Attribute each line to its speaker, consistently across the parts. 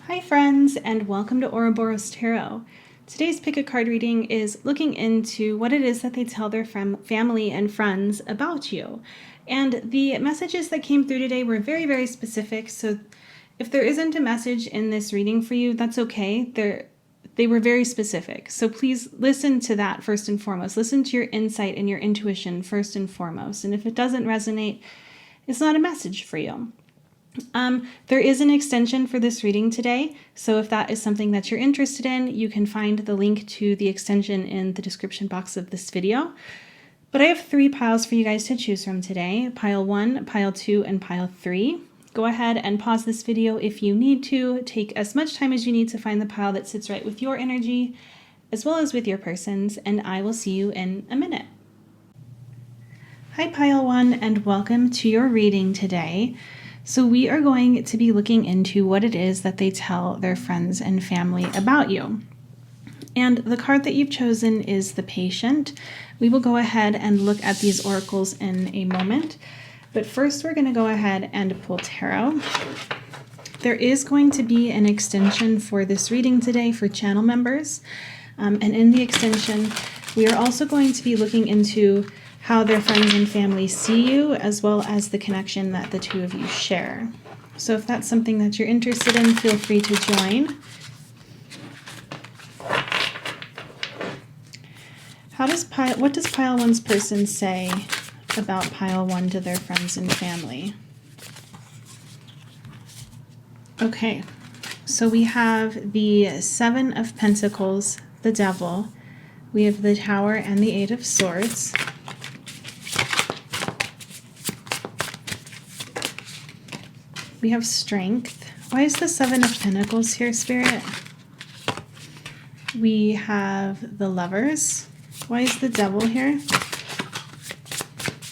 Speaker 1: Hi friends, and welcome to Ouroboros Tarot. Today's pick a card reading is looking into what it is that they tell their family and friends about you. And the messages that came through today were very, very specific, so if there isn't a message in this reading for you, that's okay. They were very specific, so please listen to that first and foremost. Listen to your insight and your intuition first and foremost, and if it doesn't resonate, it's not a message for you. There is an extension for this reading today, so if that is something that you're interested in, you can find the link to the extension in the description box of this video. But I have 3 piles for you guys to choose from today, pile 1, pile 2, and pile 3. Go ahead and pause this video if you need to. Take as much time as you need to find the pile that sits right with your energy, as well as with your person's, and I will see you in a minute. Hi pile 1, and welcome to your reading today. So we are going to be looking into what it is that they tell their friends and family about you. And the card that you've chosen is the Patient. We will go ahead and look at these oracles in a moment. But first we're going to go ahead and pull tarot. There is going to be an extension for this reading today for channel members. And in the extension, we are also going to be looking into how their friends and family see you, as well as the connection that the two of you share. So if that's something that you're interested in, feel free to join. What does pile 1's person say about pile 1 to their friends and family? Okay, so we have the 7 of Pentacles, the Devil. We have the Tower and the 8 of Swords. We have Strength. Why is the 7 of Pentacles here, Spirit? We have the Lovers. Why is the Devil here?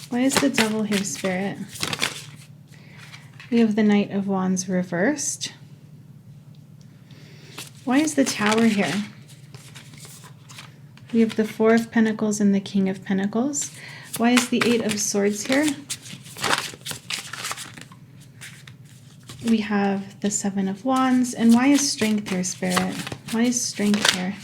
Speaker 1: Why is the Devil here, Spirit? We have the Knight of Wands reversed. Why is the Tower here? We have the 4 of Pentacles and the King of Pentacles. Why is the 8 of Swords here? We have the 7 of Wands. And why is Strength here, Spirit? Why is Strength here?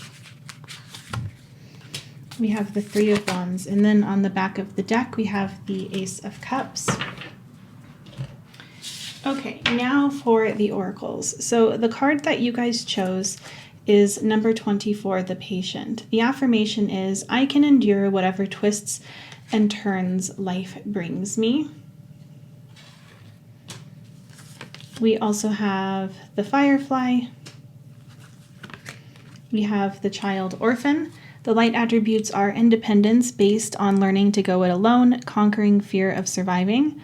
Speaker 1: We have the 3 of Wands. And then on the back of the deck, we have the Ace of Cups. Okay, now for the oracles. So the card that you guys chose is number 24, the Patient. The affirmation is, I can endure whatever twists and turns life brings me. We also have the Firefly. We have the Child Orphan. The light attributes are independence based on learning to go it alone, conquering fear of surviving.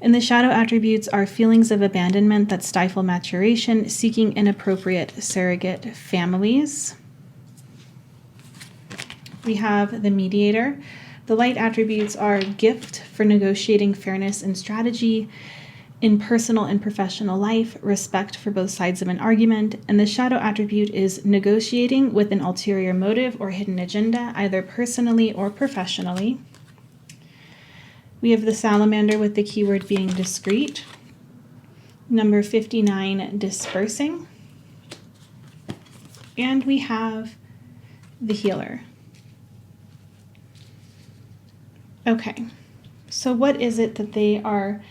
Speaker 1: And the shadow attributes are feelings of abandonment that stifle maturation, seeking inappropriate surrogate families. We have the Mediator. The light attributes are gift for negotiating fairness and strategy in personal and professional life, respect for both sides of an argument, and the shadow attribute is negotiating with an ulterior motive or hidden agenda, either personally or professionally. We have the Salamander with the keyword being discreet. Number 59, dispersing. And we have the Healer. Okay, so what is it that they are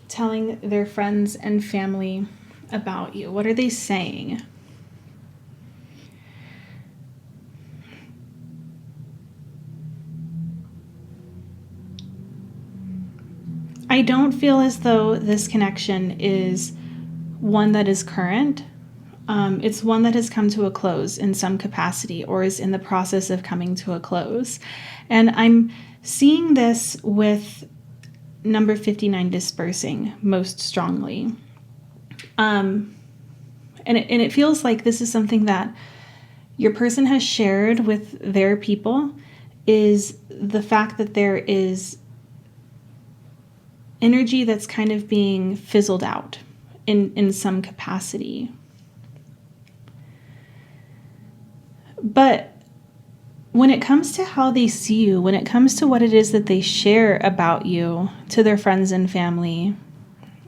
Speaker 1: telling their friends and family about you? What are they saying? I don't feel as though this connection is one that is current. It's one that has come to a close in some capacity or is in the process of coming to a close. And I'm seeing this with number 59, dispersing, most strongly. And it feels like this is something that your person has shared with their people, is the fact that there is energy that's kind of being fizzled out in some capacity. But when it comes to how they see you, when it comes to what it is that they share about you to their friends and family,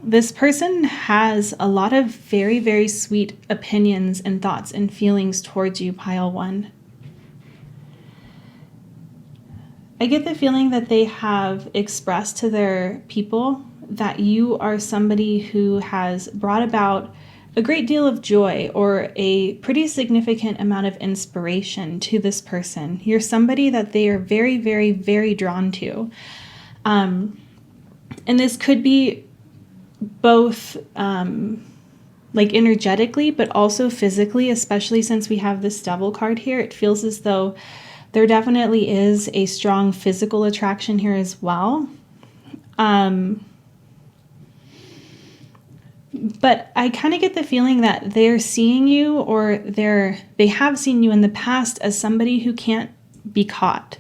Speaker 1: This person has a lot of very, very sweet opinions and thoughts and feelings towards you, pile one. I get the feeling that they have expressed to their people that you are somebody who has brought about a great deal of joy or a pretty significant amount of inspiration to this person. You're somebody that they are very, very, very drawn to. And this could be both like energetically, but also physically, especially since we have this Devil card here. It feels as though there definitely is a strong physical attraction here as well. But I kind of get the feeling that they're seeing you, or they have seen you in the past as somebody who can't be caught,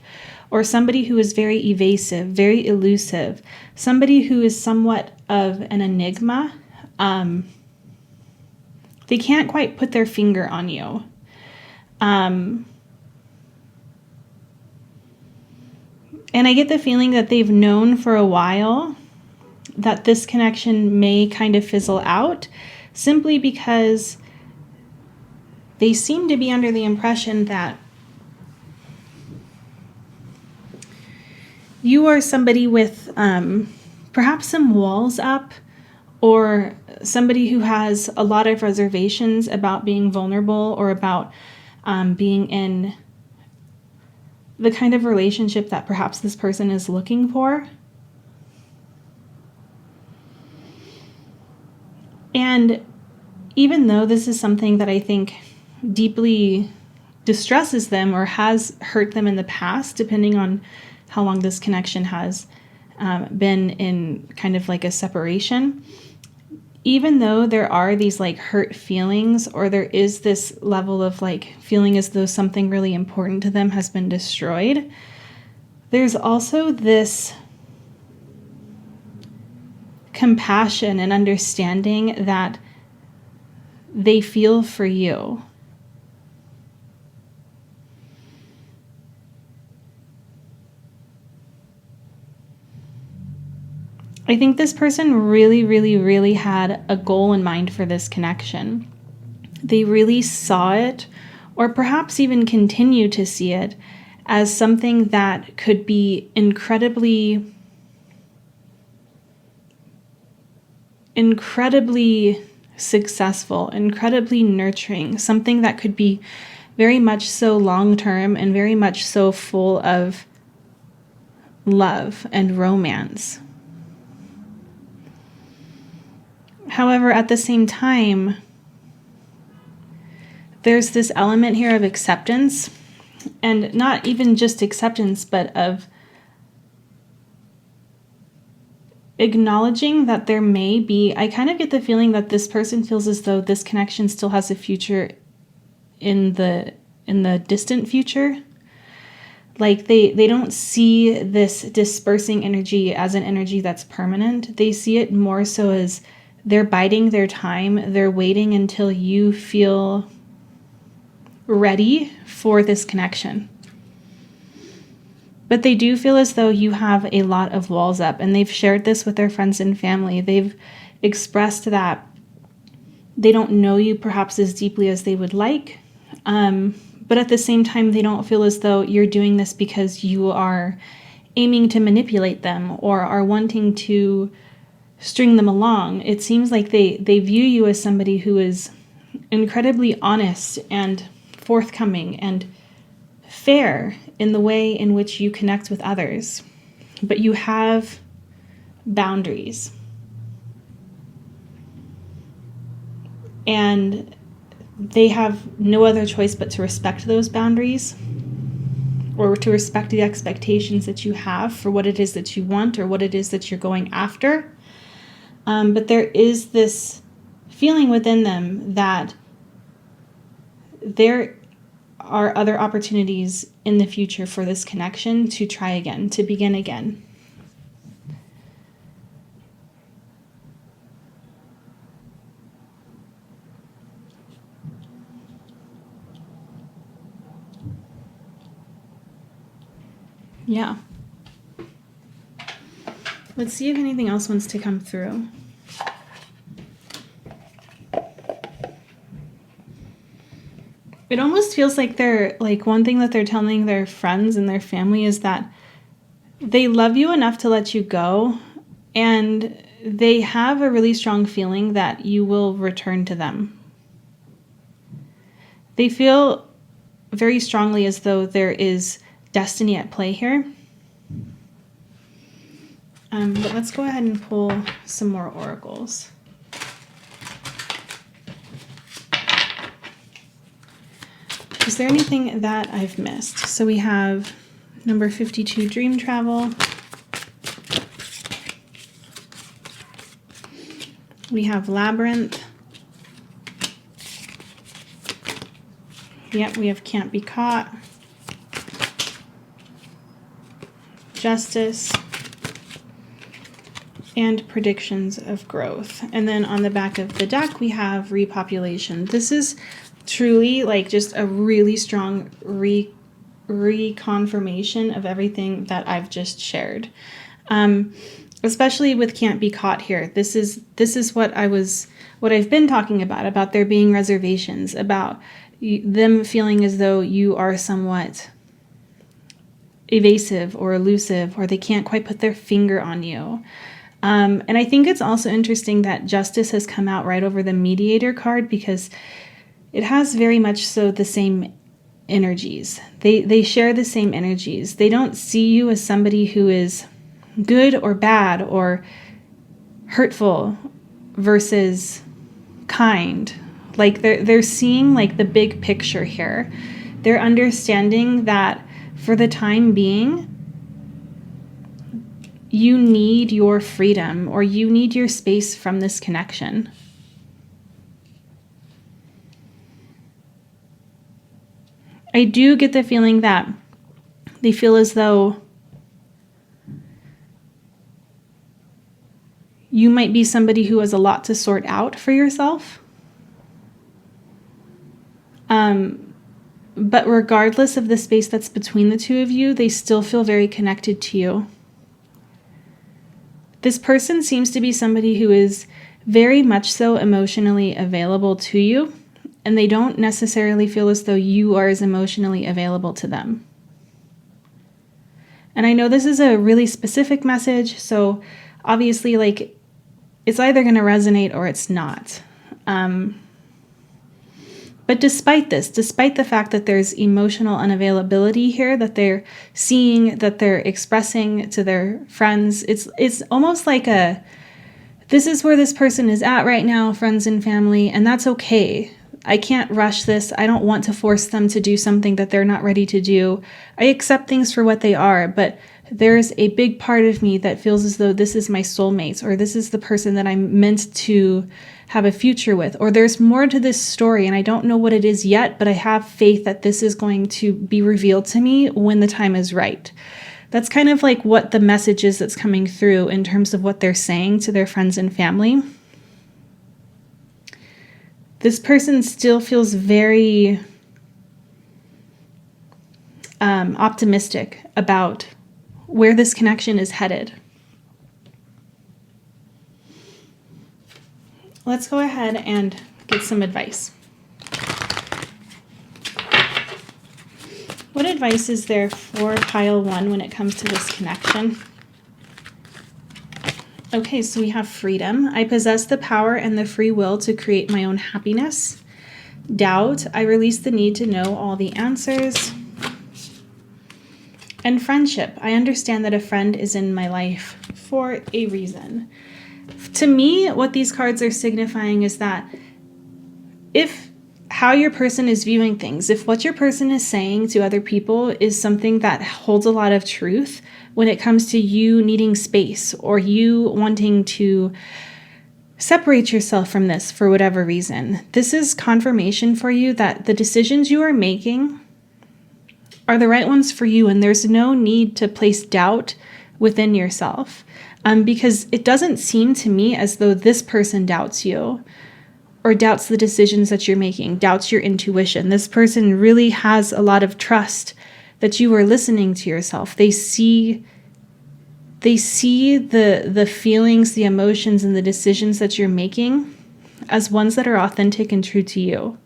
Speaker 1: or somebody who is very evasive, very elusive, somebody who is somewhat of an enigma. They can't quite put their finger on you. And I get the feeling that they've known for a while that this connection may kind of fizzle out, simply because they seem to be under the impression that you are somebody with perhaps some walls up, or somebody who has a lot of reservations about being vulnerable, or about being in the kind of relationship that perhaps this person is looking for. And even though this is something that I think deeply distresses them or has hurt them in the past, depending on how long this connection has been in kind of like a separation, even though there are these like hurt feelings, or there is this level of like feeling as though something really important to them has been destroyed, there's also this compassion and understanding that they feel for you. I think this person really, really, really had a goal in mind for this connection. They really saw it, or perhaps even continue to see it, as something that could be incredibly successful, incredibly nurturing, something that could be very much so long-term and very much so full of love and romance. However, at the same time, there's this element here of acceptance, and not even just acceptance, but of acknowledging that there may be, I kind of get the feeling that this person feels as though this connection still has a future in the distant future. Like they don't see this dispersing energy as an energy that's permanent. They see it more so as they're biding their time. They're waiting until you feel ready for this connection. But they do feel as though you have a lot of walls up, and they've shared this with their friends and family. They've expressed that they don't know you perhaps as deeply as they would like, but at the same time, they don't feel as though you're doing this because you are aiming to manipulate them or are wanting to string them along. It seems like they view you as somebody who is incredibly honest and forthcoming and fair in the way in which you connect with others, but you have boundaries. And they have no other choice but to respect those boundaries, or to respect the expectations that you have for what it is that you want or what it is that you're going after. But there is this feeling within them that there are other opportunities in the future for this connection to try again, to begin again. Yeah. Let's see if anything else wants to come through. It almost feels like they're like one thing that they're telling their friends and their family is that they love you enough to let you go, and they have a really strong feeling that you will return to them. They feel very strongly as though there is destiny at play here. But let's go ahead and pull some more oracles. Is there anything that I've missed? So we have number 52, dream travel. We have labyrinth. Yep, we have can't be caught. Justice. And predictions of growth. And then on the back of the deck, we have repopulation. This is truly like just a really strong reconfirmation of everything that I've just shared. Especially with can't be caught here. This is what I've been talking about there being reservations, about them feeling as though you are somewhat evasive or elusive, or they can't quite put their finger on you. And I think it's also interesting that justice has come out right over the mediator card, because it has very much so the same energies. They share the same energies. They don't see you as somebody who is good or bad or hurtful versus kind. Like they're seeing like the big picture here. They're understanding that for the time being, you need your freedom, or you need your space from this connection. I do get the feeling that they feel as though you might be somebody who has a lot to sort out for yourself. But regardless of the space that's between the two of you, they still feel very connected to you. This person seems to be somebody who is very much so emotionally available to you, and they don't necessarily feel as though you are as emotionally available to them. And I know this is a really specific message, so obviously, like, it's either going to resonate or it's not. But despite this, despite the fact that there's emotional unavailability here, that they're seeing, that they're expressing to their friends, it's almost like this is where this person is at right now, friends and family, and that's okay. I can't rush this. I don't want to force them to do something that they're not ready to do. I accept things for what they are, but there's a big part of me that feels as though this is my soulmate, or this is the person that I'm meant to have a future with, or there's more to this story and I don't know what it is yet, but I have faith that this is going to be revealed to me when the time is right. That's kind of like what the message is that's coming through in terms of what they're saying to their friends and family. This person still feels very optimistic about where this connection is headed. Let's go ahead and get some advice. What advice is there for pile 1 when it comes to this connection? Okay, so we have freedom. I possess the power and the free will to create my own happiness. Doubt. I release the need to know all the answers. And friendship. I understand that a friend is in my life for a reason. To me, what these cards are signifying is that if how your person is viewing things, if what your person is saying to other people is something that holds a lot of truth when it comes to you needing space or you wanting to separate yourself from this for whatever reason, this is confirmation for you that the decisions you are making are the right ones for you, and there's no need to place doubt within yourself. Because it doesn't seem to me as though this person doubts you or doubts the decisions that you're making, doubts your intuition. This person really has a lot of trust that you are listening to yourself. They see the feelings, the emotions, and the decisions that you're making as ones that are authentic and true to you.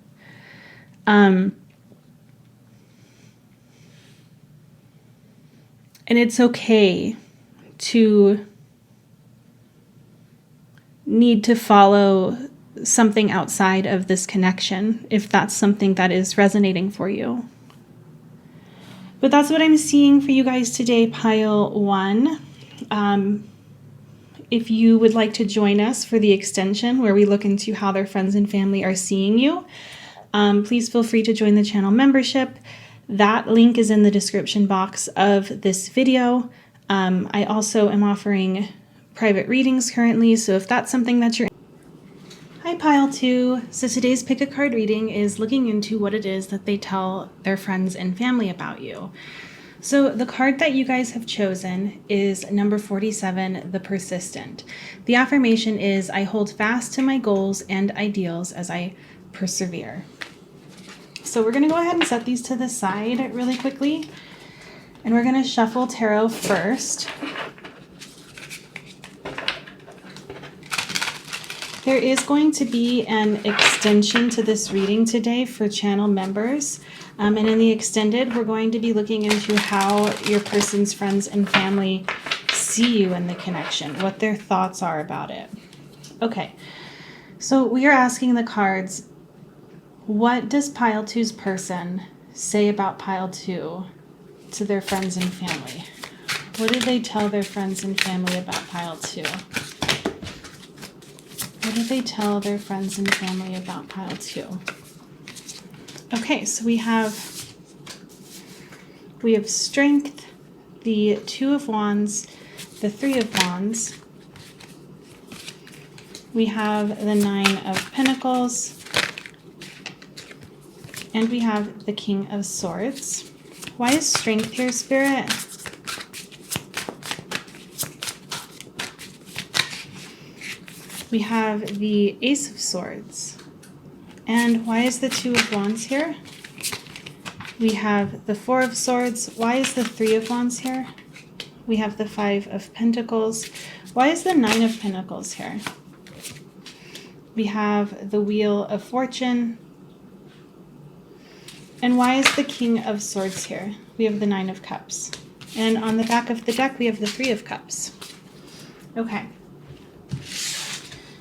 Speaker 1: And it's okay to need to follow something outside of this connection if that's something that is resonating for you. But that's what I'm seeing for you guys today, pile 1. If you would like to join us for the extension where we look into how their friends and family are seeing you, please feel free to join the channel membership. That link is in the description box of this video. I also am offering private readings currently, so if that's something that you're... Hi, pile 2. So today's pick a card reading is looking into what it is that they tell their friends and family about you. So the card that you guys have chosen is number 47, the persistent. The affirmation is, I hold fast to my goals and ideals as I persevere. So we're going to go ahead and set these to the side really quickly. And we're going to shuffle tarot first. There is going to be an extension to this reading today for channel members. And in the extended, we're going to be looking into how your person's friends and family see you in the connection, what their thoughts are about it. Okay, so we are asking the cards, what does pile 2's person say about pile 2 to their friends and family? What do they tell their friends and family about pile 2? What do they tell their friends and family about pile 2? Okay, so we have strength, the 2 of wands, the 3 of wands. We have the 9 of pentacles, and we have the king of swords. Why is strength here, Spirit? We have the ace of swords. And why is the 2 of wands here? We have the 4 of swords. Why is the 3 of wands here? We have the 5 of pentacles. Why is the 9 of pentacles here? We have the wheel of fortune. And why is the king of swords here? We have the 9 of cups. And on the back of the deck, we have the 3 of cups. Okay.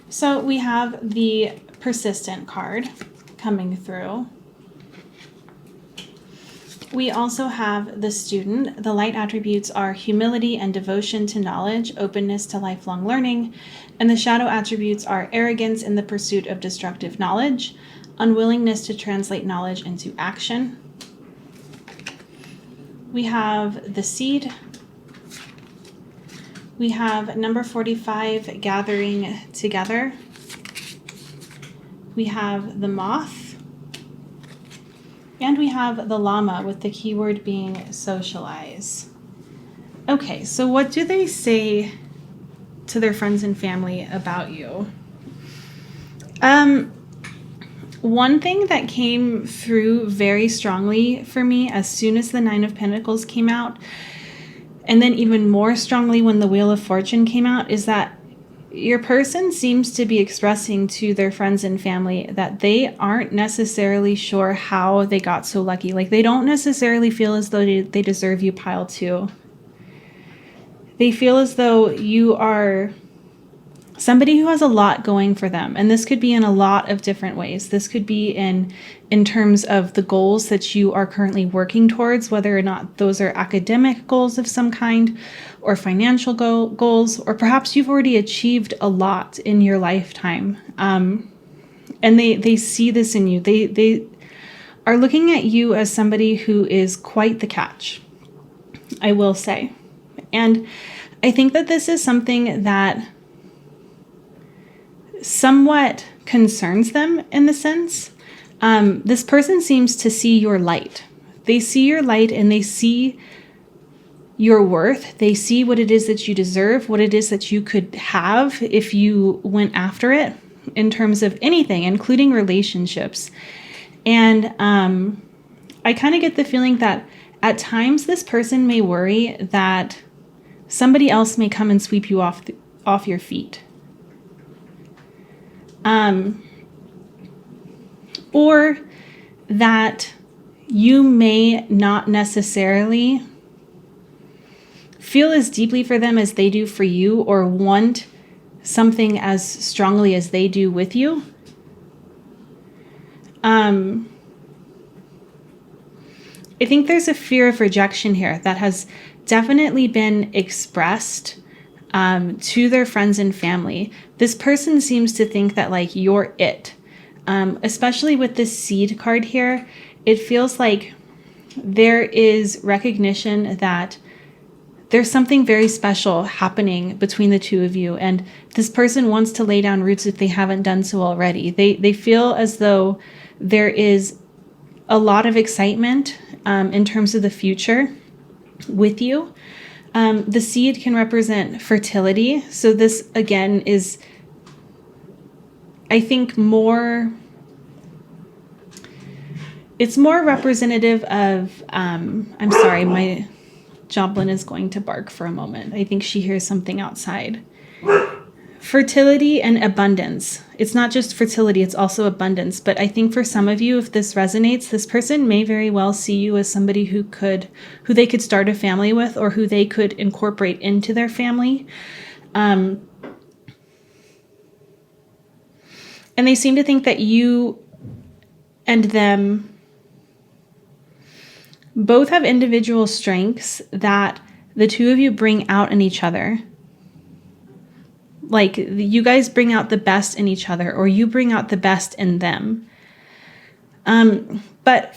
Speaker 1: So we have the persistent card coming through. We also have the student. The light attributes are humility and devotion to knowledge, openness to lifelong learning, and the shadow attributes are arrogance in the pursuit of destructive knowledge, unwillingness to translate knowledge into action. We have the seed. We have number 45, gathering together. We have the moth. And we have the llama, with the keyword being socialize. Okay, so what do they say to their friends and family about you? One thing that came through very strongly for me as soon as the 9 of Pentacles came out, and then even more strongly when the Wheel of Fortune came out, is that your person seems to be expressing to their friends and family that they aren't necessarily sure how they got so lucky. Like, they don't necessarily feel as though they deserve you, pile 2. They feel as though you are somebody who has a lot going for them. And this could be in a lot of different ways. This could be in terms of the goals that you are currently working towards, whether or not those are academic goals of some kind, or financial goals, or perhaps you've already achieved a lot in your lifetime. And they see this in you. They are looking at you as somebody who is quite the catch, I will say. And I think that this is something that somewhat concerns them in the sense. This person seems to see your light. They see your light and they see your worth. They see what it is that you deserve, what it is that you could have if you went after it in terms of anything, including relationships. And I kind of get the feeling that at times this person may worry that somebody else may come and sweep you off your feet. Or that you may not necessarily feel as deeply for them as they do for you, or want something as strongly as they do with you. I think there's a fear of rejection here that has definitely been expressed to their friends and family. This person seems to think that like you're it. Especially with this seed card here, it feels like there is recognition that there's something very special happening between the two of you, and this person wants to lay down roots if they haven't done so already. They feel as though there is a lot of excitement in terms of the future with you. The seed can represent fertility. So this, again, is, I think, it's more representative of, I'm sorry, my Joplin is going to bark for a moment. I think she hears something outside. Fertility and abundance. It's not just fertility, it's also abundance. But I think for some of you, if this resonates, this person may very well see you as somebody who they could start a family with, or who they could incorporate into their family. And they seem to think that you and them both have individual strengths that the two of you bring out in each other. Like you guys bring out the best in each other, or you bring out the best in them. But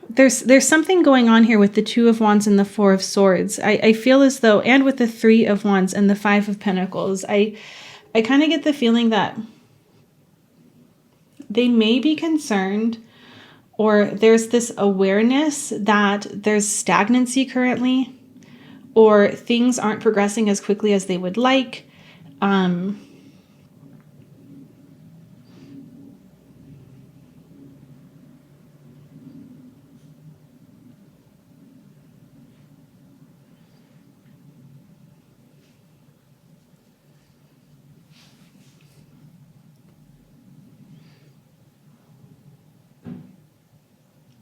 Speaker 1: there's something going on here with the Two of Wands and the Four of Swords. I feel as though, and with the Three of Wands and the Five of Pentacles, I kind of get the feeling that they may be concerned, or there's this awareness that there's stagnancy currently, or things aren't progressing as quickly as they would like.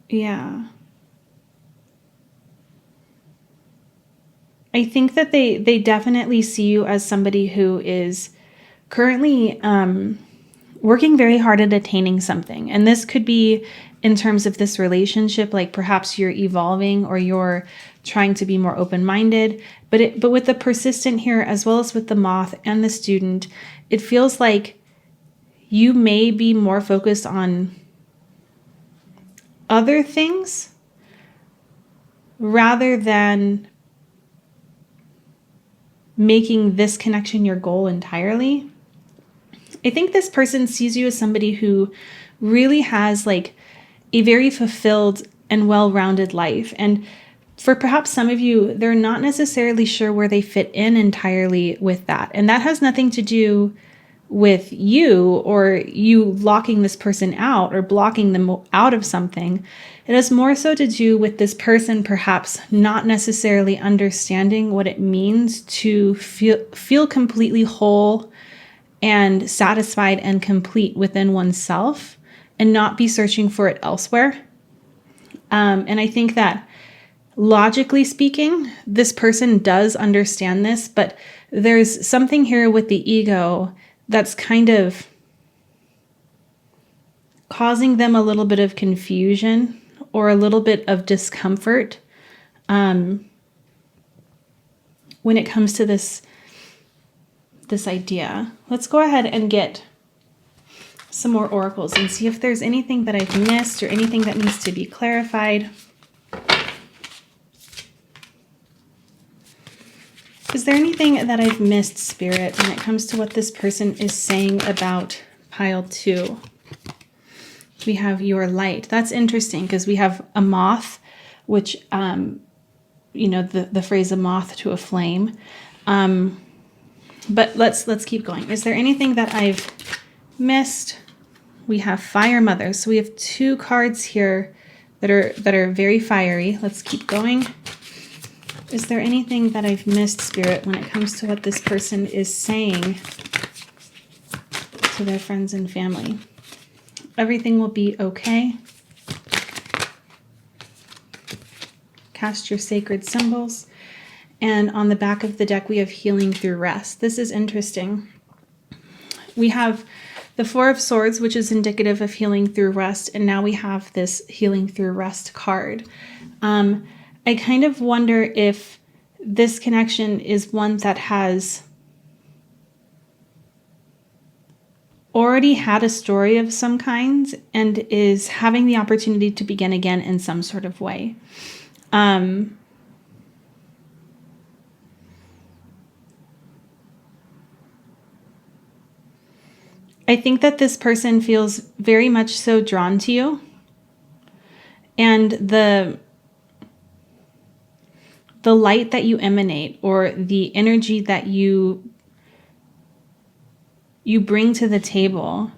Speaker 1: Yeah. I think that they definitely see you as somebody who is currently working very hard at attaining something. And this could be in terms of this relationship, like perhaps you're evolving, or you're trying to be more open-minded. But with the persistent here, as well as with the moth and the student, it feels like you may be more focused on other things rather than making this connection your goal entirely. I think this person sees you as somebody who really has like a very fulfilled and well-rounded life. And for perhaps some of you, they're not necessarily sure where they fit in entirely with that. And that has nothing to do with you, or you locking this person out or blocking them out of something. It has more so to do with this person perhaps not necessarily understanding what it means to feel completely whole and satisfied and complete within oneself, and not be searching for it elsewhere. And I think that logically speaking, this person does understand this, but there's something here with the ego that's kind of causing them a little bit of confusion or a little bit of discomfort when it comes to this idea. Let's go ahead and get some more oracles and see if there's anything that I've missed or anything that needs to be clarified. Is there anything that I've missed, Spirit, when it comes to what this person is saying about pile 2? We have your light. That's interesting because we have a moth, which, you know, the phrase a moth to a flame. But let's keep going. Is there anything that I've missed? We have Fire Mother. So we have 2 cards here that are very fiery. Let's keep going. Is there anything that I've missed, Spirit, when it comes to what this person is saying to their friends and family? Everything will be okay. Cast your sacred symbols. And on the back of the deck, we have healing through rest. This is interesting. We have the Four of Swords, which is indicative of healing through rest. And now we have this healing through rest card. I kind of wonder if this connection is one that has already had a story of some kind and is having the opportunity to begin again in some sort of way. I think that this person feels very much so drawn to you. And the light that you emanate, or the energy that you bring to the table,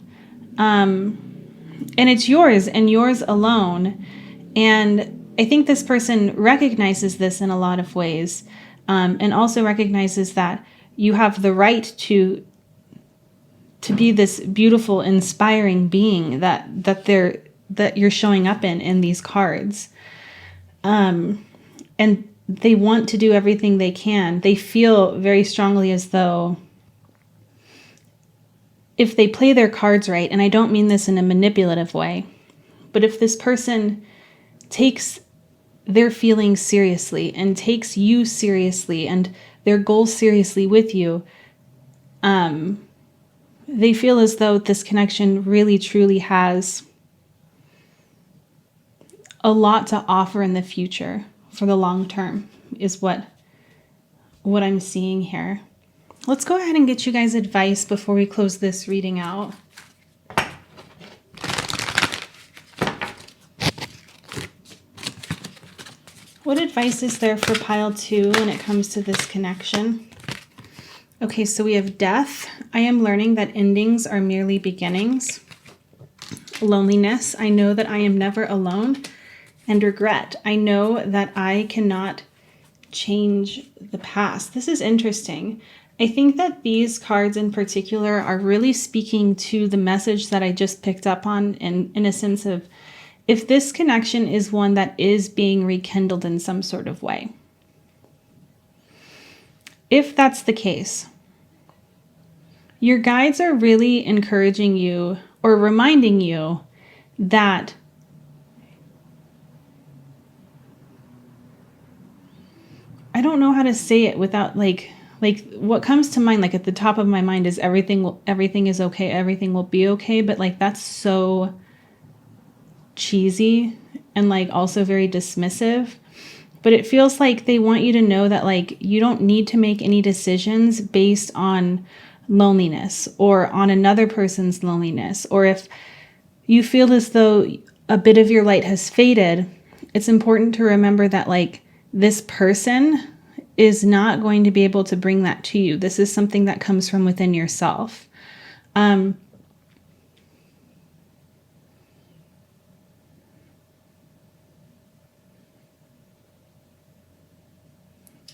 Speaker 1: and it's yours and yours alone. And I think this person recognizes this in a lot of ways, and also recognizes that you have the right to be this beautiful, inspiring being that you're showing up in these cards. And they want to do everything they can. They feel very strongly as though if they play their cards right, and I don't mean this in a manipulative way, but if this person takes their feelings seriously and takes you seriously and their goals seriously with you, they feel as though this connection really truly has a lot to offer in the future for the long term, is what I'm seeing here. Let's go ahead and get you guys advice before we close this reading out. What advice is there for pile 2 when it comes to this connection? Okay, so we have death. I am learning that endings are merely beginnings. Loneliness. I know that I am never alone. And regret. I know that I cannot change the past. This is interesting. I think that these cards in particular are really speaking to the message that I just picked up on, in a sense of, if this connection is one that is being rekindled in some sort of way. If that's the case, your guides are really encouraging you or reminding you that I don't know how to say it without like what comes to mind, like at the top of my mind, is everything is okay, everything will be okay. But like, that's so cheesy and like also very dismissive. But it feels like they want you to know that like, you don't need to make any decisions based on loneliness or on another person's loneliness. Or if you feel as though a bit of your light has faded, it's important to remember that like, this person is not going to be able to bring that to you. This is something that comes from within yourself. I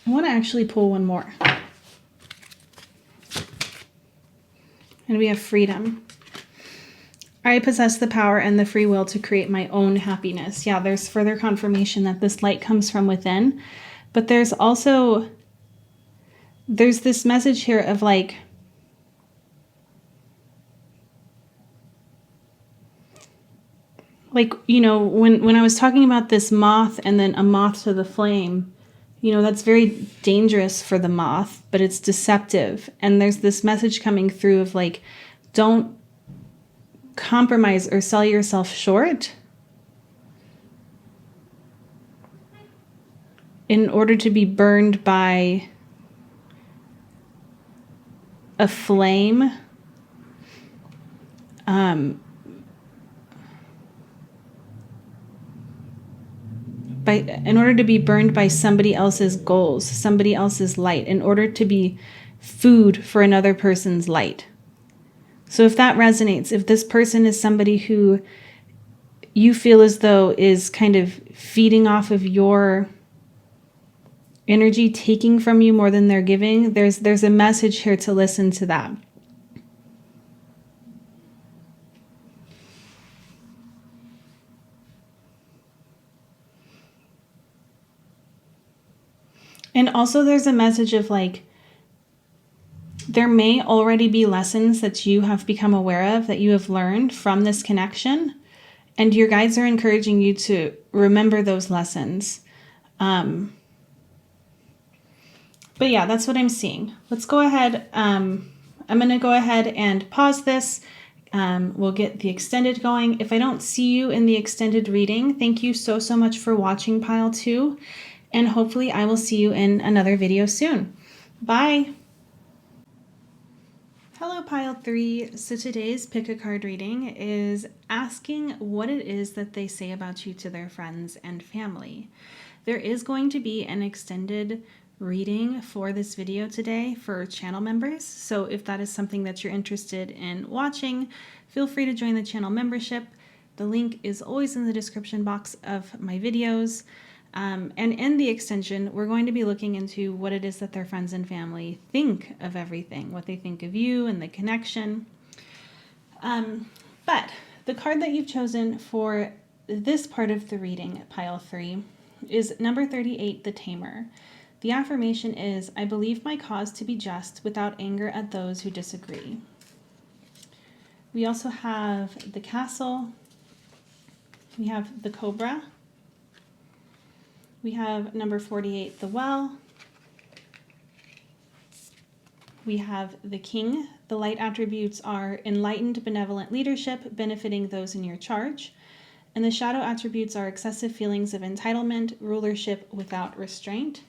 Speaker 1: want to actually pull one more. And we have freedom. I possess the power and the free will to create my own happiness. Yeah, there's further confirmation that this light comes from within. But there's this message here of like, you know, when I was talking about this moth and then a moth to the flame, you know, that's very dangerous for the moth, but it's deceptive. And there's this message coming through of like, don't compromise or sell yourself short in order to be burned by a flame. In order to be burned by somebody else's goals, somebody else's light, in order to be food for another person's light. So if that resonates, if this person is somebody who you feel as though is kind of feeding off of your energy, taking from you more than they're giving, there's a message here to listen to that. And also there's a message of like, there may already be lessons that you have become aware of, that you have learned from this connection. And your guides are encouraging you to remember those lessons. But yeah, that's what I'm seeing. Let's go ahead. I'm going to go ahead and pause this. We'll get the extended going. If I don't see you in the extended reading, thank you so much for watching Pile 2. And hopefully I will see you in another video soon. Bye. Hello, Pile 3. So today's pick a card reading is asking what it is that they say about you to their friends and family. There is going to be an extended reading for this video today for channel members. So if that is something that you're interested in watching, feel free to join the channel membership. The link is always in the description box of my videos. And in the extension, we're going to be looking into what it is that their friends and family think of everything, what they think of you and the connection. But the card that you've chosen for this part of the reading, Pile 3, is number 38, the Tamer. The affirmation is, I believe my cause to be just without anger at those who disagree. We also have the Castle. We have the Cobra. We have number 48, the Well. We have the King. The light attributes are enlightened, benevolent leadership, benefiting those in your charge. And the shadow attributes are excessive feelings of entitlement, rulership without restraint.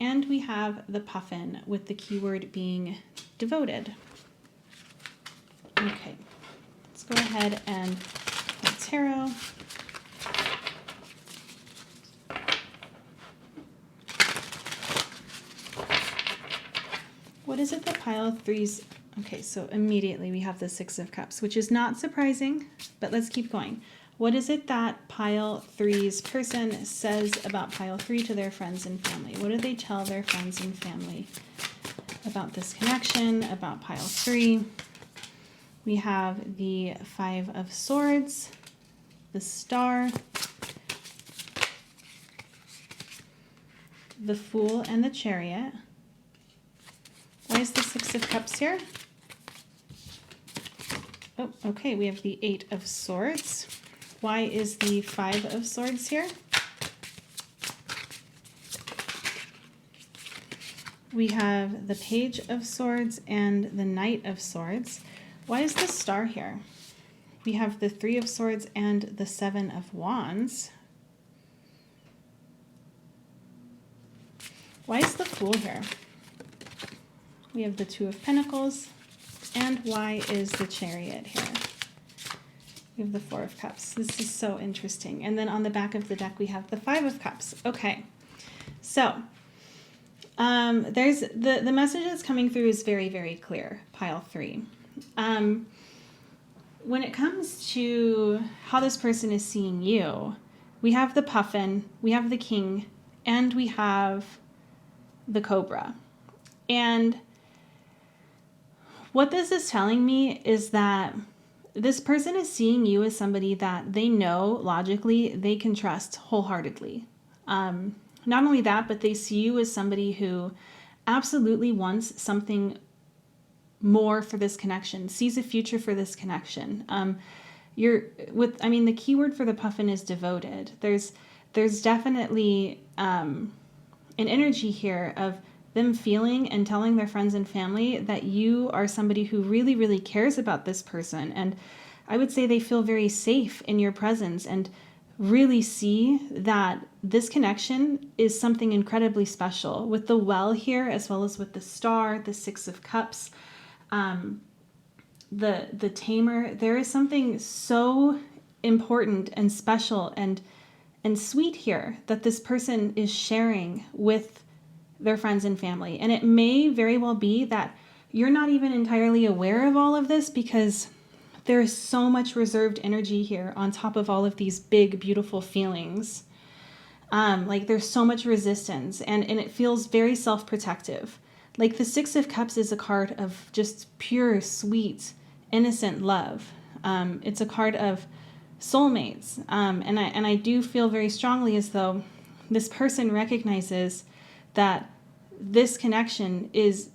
Speaker 1: And we have the Puffin, with the keyword being devoted. Okay, let's go ahead and pull tarot. What is it that Pile 3's... Okay, so immediately we have the Six of Cups, which is not surprising, but let's keep going. What is it that Pile 3's person says about Pile 3 to their friends and family? What do they tell their friends and family about this connection, about Pile 3? We have the Five of Swords, the Star, the Fool, and the Chariot. Why is the Six of Cups here? Oh, okay, we have the Eight of Swords. Why is the Five of Swords here? We have the Page of Swords and the Knight of Swords. Why is the Star here? We have the Three of Swords and the Seven of Wands. Why is the Fool here? We have the Two of Pentacles. And why is the Chariot here? We have the Four of Cups. This is so interesting. And then on the back of the deck, we have the Five of Cups. Okay, so there's the message that's coming through is very, very clear, Pile 3. When it comes to how this person is seeing you, we have the Puffin, we have the King, and we have the Cobra. And what this is telling me is that this person is seeing you as somebody that they know logically they can trust wholeheartedly. Not only that, but they see you as somebody who absolutely wants something more for this connection, sees a future for this connection. The keyword for the Puffin is devoted. There's definitely an energy here of them feeling and telling their friends and family that you are somebody who really, really cares about this person. And I would say they feel very safe in your presence and really see that this connection is something incredibly special. With the Well here, as well as with the Star, the Six of Cups, the Tamer, there is something so important and special and sweet here that this person is sharing with their friends and family. And it may very well be that you're not even entirely aware of all of this because there's so much reserved energy here on top of all of these big, beautiful feelings. Like there's so much resistance and it feels very self-protective. Like the Six of Cups is a card of just pure, sweet, innocent love. It's a card of soulmates. And I do feel very strongly as though this person recognizes that this connection is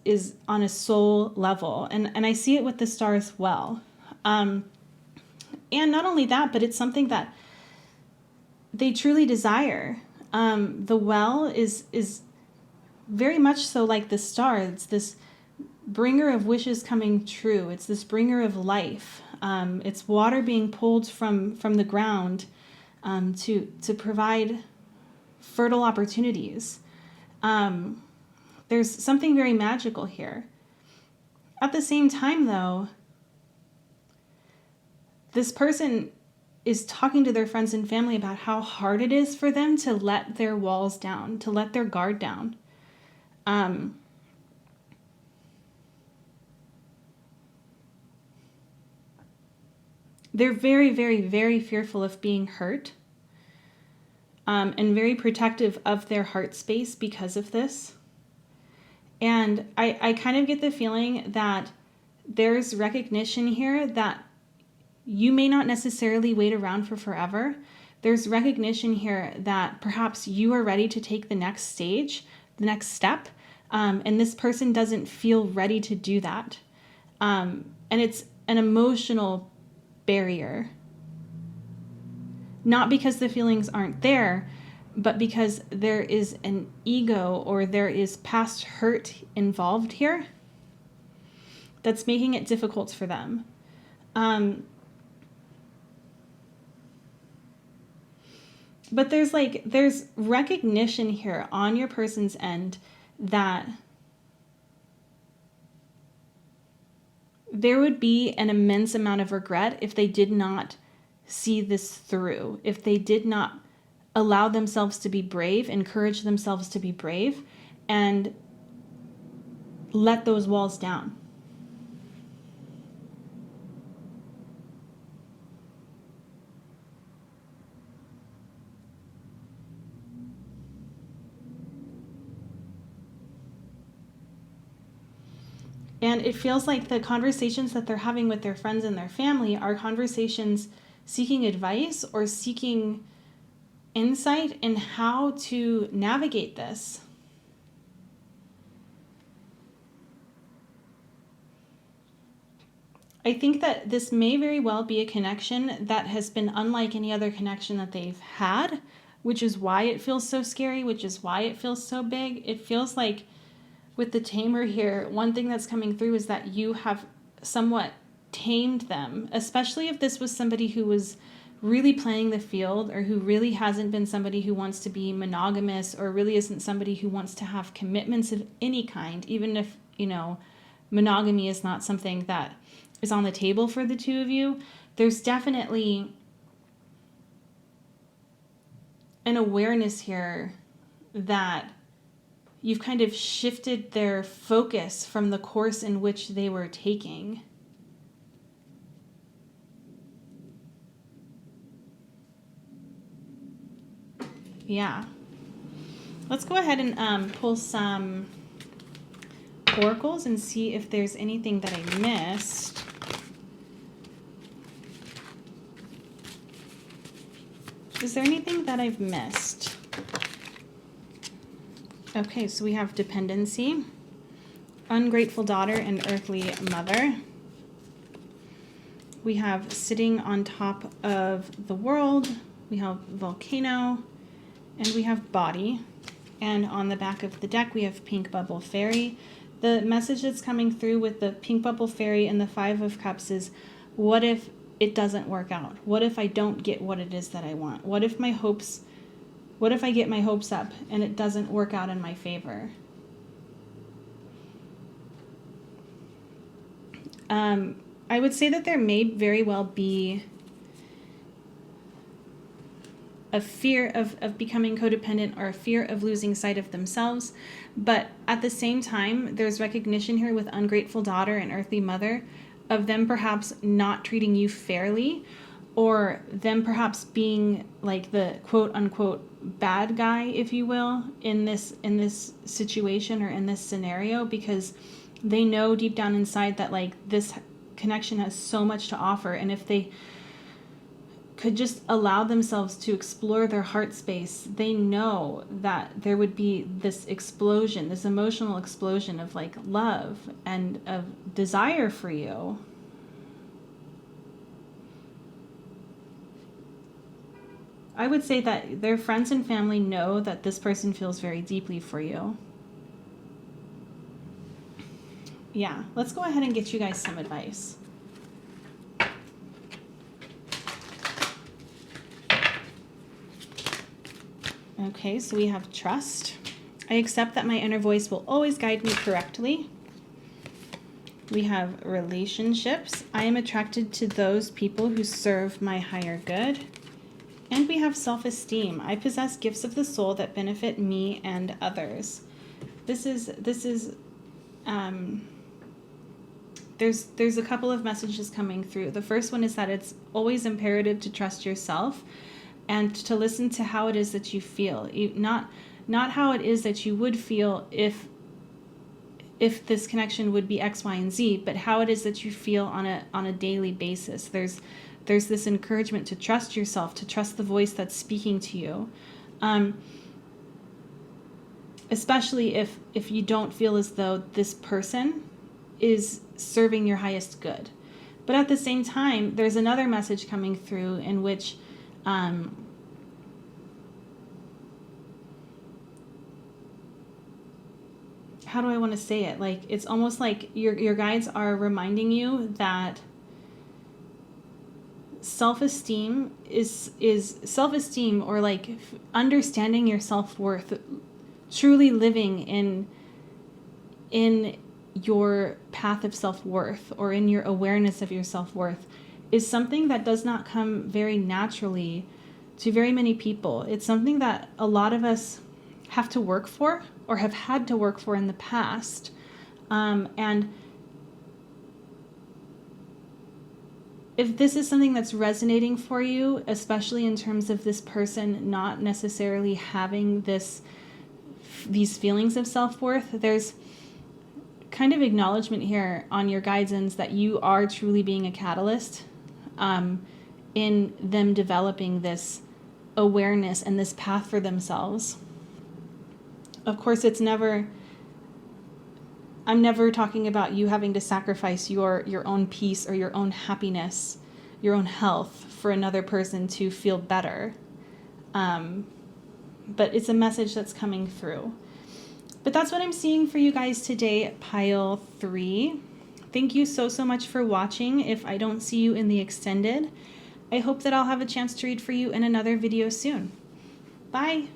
Speaker 1: on a soul level. And I see it with the star as well. And not only that, but it's something that they truly desire. The well is very much so like the star. It's this bringer of wishes coming true. It's this bringer of life. It's water being pulled from the ground to provide fertile opportunities. There's something very magical here. At the same time, though, this person is talking to their friends and family about how hard it is for them to let their walls down, to let their guard down. They're very, very, very fearful of being hurt, and very protective of their heart space because of this. And I kind of get the feeling that there's recognition here that you may not necessarily wait around for forever. There's recognition here that perhaps you are ready to take the next stage, the next step, and this person doesn't feel ready to do that. And it's an emotional barrier. Not because the feelings aren't there, but because there is an ego or there is past hurt involved here that's making it difficult for them. But there's recognition here on your person's end that there would be an immense amount of regret if they did not see this through, if they did not allow themselves to be brave, encourage themselves to be brave, and let those walls down. And it feels like the conversations that they're having with their friends and their family are conversations seeking advice or seeking insight in how to navigate this. I think that this may very well be a connection that has been unlike any other connection that they've had, which is why it feels so scary, which is why it feels so big. It feels like with the tamer here, one thing that's coming through is that you have somewhat tamed them, especially if this was somebody who was really playing the field or who really hasn't been somebody who wants to be monogamous or really isn't somebody who wants to have commitments of any kind, even if, monogamy is not something that is on the table for the two of you. There's definitely an awareness here that you've kind of shifted their focus from the course in which they were taking. Yeah. Let's go ahead and pull some oracles and see if there's anything that I missed. Is there anything that I've missed? Okay, so we have dependency, ungrateful daughter, and earthly mother. We have sitting on top of the world. We have volcano, and we have body. And on the back of the deck, we have pink bubble fairy. The message that's coming through with the pink bubble fairy and the 5 of cups is, what if it doesn't work out? What if I don't get what it is that I want? What if I get my hopes up and it doesn't work out in my favor? I would say that there may very well be a fear of becoming codependent or a fear of losing sight of themselves. But at the same time, there's recognition here with ungrateful daughter and earthly mother of them perhaps not treating you fairly, or them perhaps being like the quote unquote bad guy, if you will, in this situation or in this scenario, because they know deep down inside that like this connection has so much to offer, and if they could just allow themselves to explore their heart space, they know that there would be this explosion, this emotional explosion of like love and of desire for you. I would say that their friends and family know that this person feels very deeply for you. Yeah, let's go ahead and get you guys some advice. Okay, so we have trust. I accept that my inner voice will always guide me correctly. We have relationships. I am attracted to those people who serve my higher good. And we have self-esteem. I possess gifts of the soul that benefit me and others. There's a couple of messages coming through. The first one is that it's always imperative to trust yourself and to listen to how it is that you feel. Not how it is that you would feel if this connection would be X, Y, and Z, but how it is that you feel on a daily basis. There's this encouragement to trust yourself, to trust the voice that's speaking to you. Especially if you don't feel as though this person is serving your highest good. But at the same time, there's another message coming through in which how do I want to say it? Like, it's almost like your guides are reminding you that self-esteem is self-esteem, or like understanding your self-worth, truly living in your path of self-worth, or in your awareness of your self-worth, is something that does not come very naturally to very many people. It's something that a lot of us have to work for, or have had to work for in the past. And if this is something that's resonating for you, especially in terms of this person not necessarily having these feelings of self-worth, there's kind of acknowledgement here on your guides' ends that you are truly being a catalyst in them developing this awareness and this path for themselves. Of course, I'm never talking about you having to sacrifice your own peace or your own happiness, your own health for another person to feel better. But it's a message that's coming through. But that's what I'm seeing for you guys today, pile 3. Thank you so much for watching. If I don't see you in the extended, I hope that I'll have a chance to read for you in another video soon. Bye.